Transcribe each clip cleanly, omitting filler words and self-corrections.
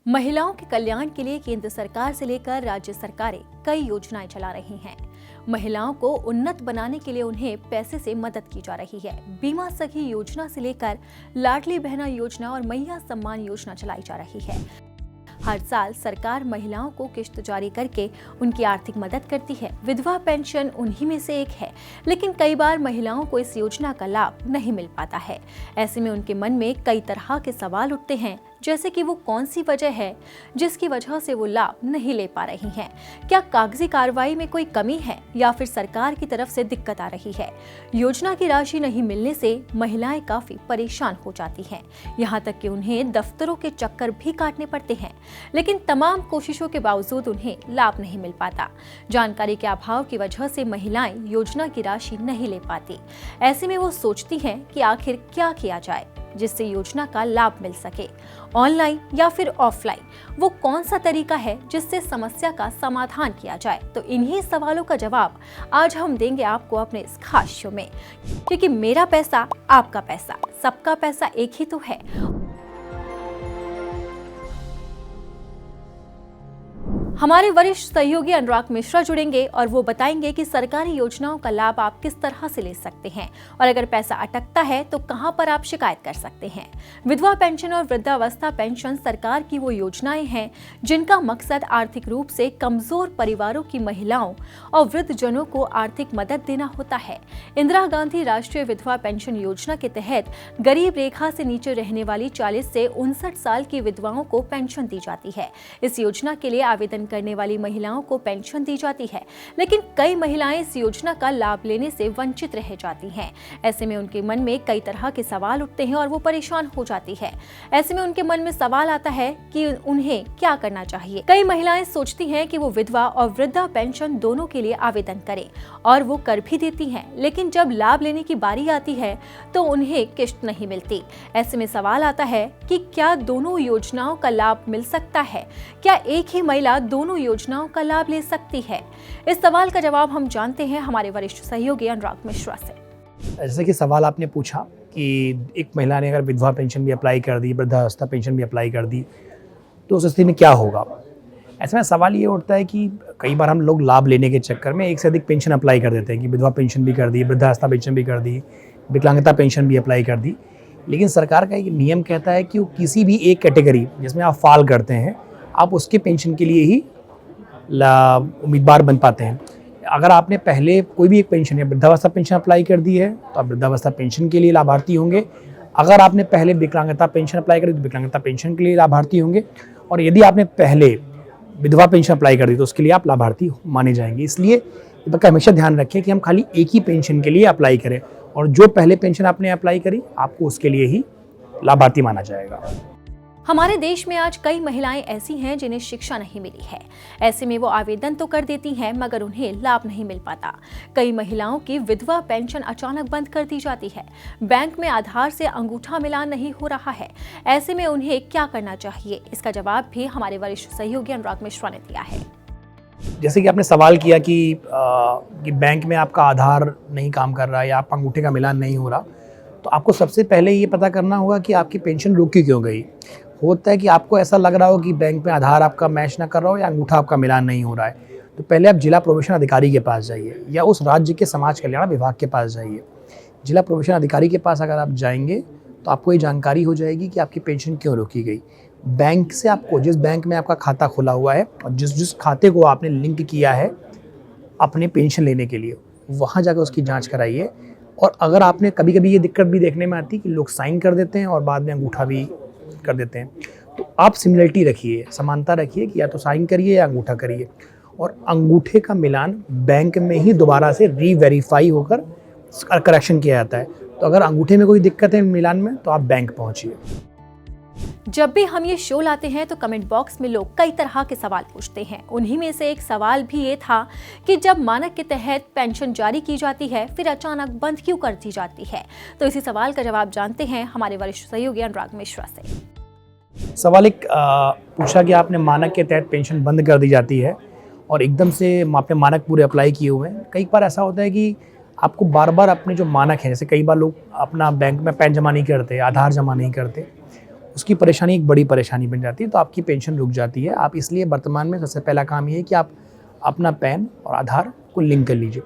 महिलाओं के कल्याण के लिए केंद्र सरकार से लेकर राज्य सरकारें कई योजनाएं चला रही हैं। महिलाओं को उन्नत बनाने के लिए उन्हें पैसे से मदद की जा रही है। बीमा सखी योजना से लेकर लाडली बहना योजना और मैया सम्मान योजना चलाई जा रही है। हर साल सरकार महिलाओं को किश्त जारी करके उनकी आर्थिक मदद करती है। विधवा पेंशन उन्हीं में से एक है, लेकिन कई बार महिलाओं को इस योजना का लाभ नहीं मिल पाता है। ऐसे में उनके मन में कई तरह के सवाल उठते हैं, जैसे कि वो कौन सी वजह है जिसकी वजह से वो लाभ नहीं ले पा रही हैं। क्या कागजी कार्रवाई में कोई कमी है या फिर सरकार की तरफ से दिक्कत आ रही है। योजना की राशि नहीं मिलने से महिलाएं काफी परेशान हो जाती हैं। यहाँ तक कि उन्हें दफ्तरों के चक्कर भी काटने पड़ते हैं, लेकिन तमाम कोशिशों के बावजूद उन्हें लाभ नहीं मिल पाता। जानकारी के अभाव की वजह से महिलाएं योजना की राशि नहीं ले पाती। ऐसे में वो सोचती हैं कि आखिर क्या किया जाए जिससे योजना का लाभ मिल सके, ऑनलाइन या फिर ऑफलाइन। वो कौन सा तरीका है जिससे समस्या का समाधान किया जाए। तो इन्हीं सवालों का जवाब आज हम देंगे आपको अपने इस खास शो में, क्योंकि मेरा पैसा आपका पैसा, सबका पैसा एक ही तो है। हमारे वरिष्ठ सहयोगी अनुराग मिश्रा जुड़ेंगे और वो बताएंगे कि सरकारी योजनाओं का लाभ आप किस तरह से ले सकते हैं और अगर पैसा अटकता है तो कहां पर आप शिकायत कर सकते हैं। विधवा पेंशन और वृद्धावस्था पेंशन सरकार की वो योजनाएं हैं जिनका मकसद आर्थिक रूप से कमजोर परिवारों की महिलाओं और वृद्धजनों को आर्थिक मदद देना होता है। इंदिरा गांधी राष्ट्रीय विधवा पेंशन योजना के तहत गरीब रेखा से नीचे रहने वाली 40 से 59 साल की विधवाओं को पेंशन दी जाती है। इस योजना के लिए आवेदन करने वाली महिलाओं को पेंशन दी जाती है, लेकिन कई महिलाएं इस योजना का लाभ लेने से वंचित रह जाती हैं। ऐसे में उनके मन में कई तरह के सवाल उठते हैं और वो परेशान हो जाती है। ऐसे में उनके मन में सवाल आता है कि उन्हें क्या करना चाहिए। कई महिलाएं सोचती हैं कि वो विधवा और वृद्धा पेंशन दोनों के लिए आवेदन करें और वो कर भी देती हैं, लेकिन जब लाभ लेने की बारी आती है तो उन्हें किश्त नहीं मिलती। ऐसे में सवाल आता है कि क्या दोनों योजनाओं का लाभ मिल सकता है? क्या एक ही महिला दोनों योजनाओं का लाभ ले सकती है? इस सवाल का जवाब हम जानते हैं हमारे वरिष्ठ सहयोगी अनुराग मिश्रा से। जैसे कि सवाल आपने पूछा कि एक महिला ने अगर विधवा पेंशन भी अप्लाई कर दी, वृद्धावस्था पेंशन भी अप्लाई कर दी, तो उस स्थिति में क्या होगा। ऐसे में सवाल ये उठता है कि कई बार हम लोग लाभ लेने के चक्कर में एक से अधिक पेंशन अप्लाई कर देते हैं कि विधवा पेंशन भी कर दी, वृद्धावस्था पेंशन भी कर दी, विकलांगता पेंशन भी अप्लाई कर दी। लेकिन सरकार का एक नियम कहता है कि वो किसी भी एक कैटेगरी जिसमें आप फाल करते हैं, आप उसके पेंशन के लिए ही उम्मीदवार बन पाते हैं। अगर आपने पहले कोई भी एक पेंशन या वृद्धावस्था पेंशन अप्लाई कर दी है तो आप वृद्धावस्था पेंशन के लिए लाभार्थी होंगे। अगर आपने पहले विकलांगता पेंशन अप्लाई कर दी तो विकलांगता पेंशन के लिए लाभार्थी होंगे, और यदि आपने पहले विधवा पेंशन अप्लाई कर दी तो उसके लिए आप लाभार्थी माने जाएंगे। इसलिए ये बात का हमेशा ध्यान रखें कि हम खाली एक ही पेंशन के लिए अप्लाई करें, और जो पहले पेंशन आपने अप्लाई करी आपको उसके लिए ही लाभार्थी माना जाएगा। हमारे देश में आज कई महिलाएं ऐसी हैं जिन्हें शिक्षा नहीं मिली है। ऐसे में वो आवेदन तो कर देती हैं मगर उन्हें लाभ नहीं मिल पाता। कई महिलाओं की विधवा पेंशन अचानक बंद कर दी जाती है। बैंक में आधार से अंगूठा मिलान नहीं हो रहा है। ऐसे में उन्हें क्या करना चाहिए, इसका जवाब भी हमारे वरिष्ठ सहयोगी अनुराग मिश्रा ने दिया है। जैसे कि आपने सवाल किया कि बैंक में आपका आधार नहीं काम कर रहा है या आपका अंगूठे का मिलान नहीं हो रहा, तो आपको सबसे पहले ये पता करना होगा कि आपकी पेंशन रोकी क्यों गई। होता है कि आपको ऐसा लग रहा हो कि बैंक में आधार आपका मैच ना कर रहा हो या अंगूठा आपका मिलान नहीं हो रहा है, तो पहले आप जिला प्रोबेशन अधिकारी के पास जाइए या उस राज्य के समाज कल्याण विभाग के पास जाइए। जिला प्रोबेशन अधिकारी के पास अगर आप जाएंगे तो आपको ये जानकारी हो जाएगी कि आपकी पेंशन क्यों रोकी गई। बैंक से आपको, जिस बैंक में आपका खाता खुला हुआ है और जिस खाते को आपने लिंक किया है अपने पेंशन लेने के लिए, वहाँ जाकर उसकी जाँच कराइए। और अगर आपने कभी कभी ये दिक्कत भी देखने में आती है कि लोग साइन कर देते हैं और बाद में अंगूठा भी कर देते हैं, तो आप सिमिलरिटी रखिए, समानता रखिए कि या तो साइन करिए या अंगूठा करिए, और अंगूठे का मिलान बैंक में ही दोबारा से रीवेरीफाई होकर करेक्शन किया जाता है। तो अगर अंगूठे में कोई दिक्कत है मिलान में तो आप बैंक पहुंचिए। जब भी हम ये शो लाते हैं तो कमेंट बॉक्स में लोग कई तरह के सवाल पूछते हैं। उन्हीं में से एक सवाल भी ये था कि जब मानक के तहत पेंशन जारी की जाती है फिर अचानक बंद क्यों कर दी जाती है। तो इसी सवाल का जवाब जानते हैं हमारे वरिष्ठ सहयोगी अनुराग मिश्रा से। सवाल एक पूछा कि आपने मानक के तहत पेंशन बंद कर दी जाती है और एकदम से आपने मानक पूरे अप्लाई किए हुए हैं। कई बार ऐसा होता है कि आपको बार बार अपने जो मानक हैं, जैसे कई बार लोग अपना बैंक में पैन जमा नहीं करते, आधार जमा नहीं करते, उसकी परेशानी एक बड़ी परेशानी बन जाती है, तो आपकी पेंशन रुक जाती है। आप इसलिए वर्तमान में सबसे पहला काम ये है कि आप अपना पैन और आधार को लिंक कर लीजिए।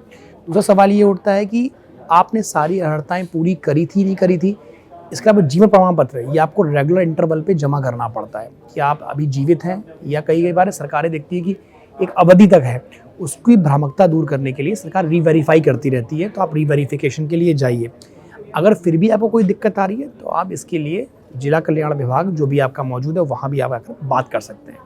दूसरा सवाल ये उठता है कि आपने सारी अर्हताएँ पूरी करी थी, नहीं करी थी। इसके अलावा जीवन प्रमाण पत्र ये आपको रेगुलर इंटरवल पे जमा करना पड़ता है कि आप अभी जीवित हैं, या कई बार सरकारें देखती है कि एक अवधि तक है, उसकी भ्रामकता दूर करने के लिए सरकार रीवेरीफाई करती रहती है, तो आप रीवेरिफिकेशन के लिए जाइए। अगर फिर भी आपको कोई दिक्कत आ रही है तो आप इसके लिए जिला कल्याण विभाग जो भी आपका मौजूद है वहाँ भी आप आकर बात कर सकते हैं।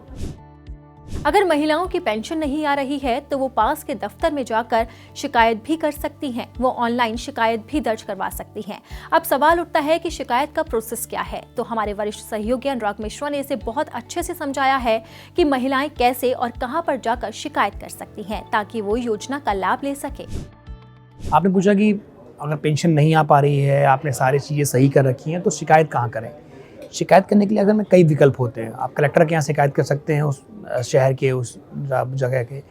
अगर महिलाओं की पेंशन नहीं आ रही है तो वो पास के दफ्तर में जाकर शिकायत भी कर सकती हैं। वो ऑनलाइन शिकायत भी दर्ज करवा सकती हैं। अब सवाल उठता है कि शिकायत का प्रोसेस क्या है, तो हमारे वरिष्ठ सहयोगी अनुराग मिश्रा ने इसे बहुत अच्छे से समझाया है कि महिलाएं कैसे और कहां पर जाकर शिकायत कर सकती हैं ताकि वो योजना का लाभ ले सके। आपने पूछा कि अगर पेंशन नहीं आ पा रही है, आपने सारी चीज़ें सही कर रखी हैं, तो शिकायत कहाँ करें। शिकायत करने के लिए अगर में कई विकल्प होते हैं। आप कलेक्टर के यहाँ शिकायत कर सकते हैं, उस शहर के, उस जगह के।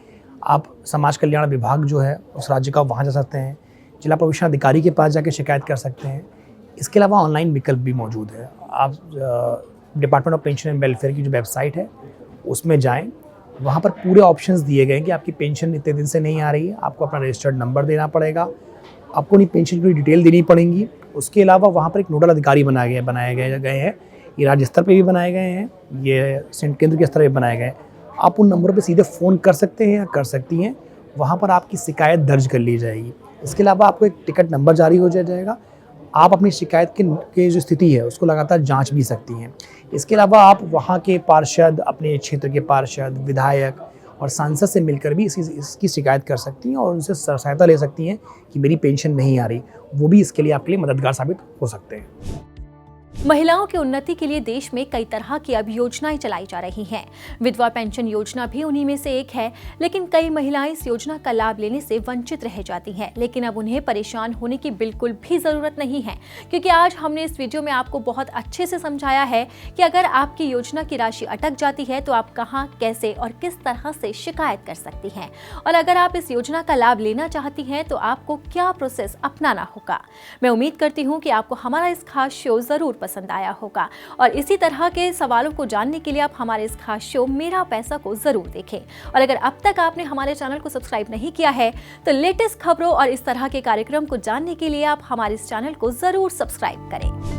आप समाज कल्याण विभाग जो है उस राज्य का, वहाँ जा सकते हैं। जिला प्रोविशन अधिकारी के पास जाके शिकायत कर सकते हैं। इसके अलावा ऑनलाइन विकल्प भी मौजूद है। आप department of pension and welfare की जो वेबसाइट है उसमें जाएँ, वहाँ पर पूरे ऑप्शंस दिए गए हैं कि आपकी पेंशन इतने दिन से नहीं आ रही है, आपको अपना रजिस्टर्ड नंबर देना पड़ेगा, आपको नहीं पेंशन की डिटेल देनी पड़ेंगी। उसके अलावा वहाँ पर एक नोडल अधिकारी बनाए गए हैं। ये राज्य स्तर पे भी बनाए गए हैं, ये केंद्र के स्तर पे बनाए गए हैं। आप उन नंबरों पे सीधे फ़ोन कर सकते हैं या कर सकती हैं, वहाँ पर आपकी शिकायत दर्ज कर ली जाएगी। इसके अलावा आपको एक टिकट नंबर जारी हो जाएगा। आप अपनी शिकायत की जो स्थिति है उसको लगातार जाँच भी सकती हैं। इसके अलावा आप वहाँ के पार्षद, अपने क्षेत्र के पार्षद, विधायक और सांसद से मिलकर भी इसकी शिकायत कर सकती हैं और उनसे सहायता ले सकती हैं कि मेरी पेंशन नहीं आ रही। वो भी इसके लिए आपके लिए मददगार साबित हो सकते हैं। महिलाओं की उन्नति के लिए देश में कई तरह की अब योजनाएं चलाई जा रही हैं। विधवा पेंशन योजना भी उन्हीं में से एक है, लेकिन कई महिलाएं इस योजना का लाभ लेने से वंचित रह जाती हैं। लेकिन अब उन्हें परेशान होने की बिल्कुल भी जरूरत नहीं है, क्योंकि आज हमने इस वीडियो में आपको बहुत अच्छे से समझाया है कि अगर आपकी योजना की राशि अटक जाती है तो आप कहां, कैसे और किस तरह से शिकायत कर सकती हैं, और अगर आप इस योजना का लाभ लेना चाहती हैं तो आपको क्या प्रोसेस अपनाना होगा। मैं उम्मीद करती हूँ कि आपको हमारा इस खास शो जरूर पसंद आया होगा, और इसी तरह के सवालों को जानने के लिए आप हमारे इस खास शो मेरा पैसा को जरूर देखें। और अगर अब तक आपने हमारे चैनल को सब्सक्राइब नहीं किया है तो लेटेस्ट खबरों और इस तरह के कार्यक्रम को जानने के लिए आप हमारे इस चैनल को जरूर सब्सक्राइब करें।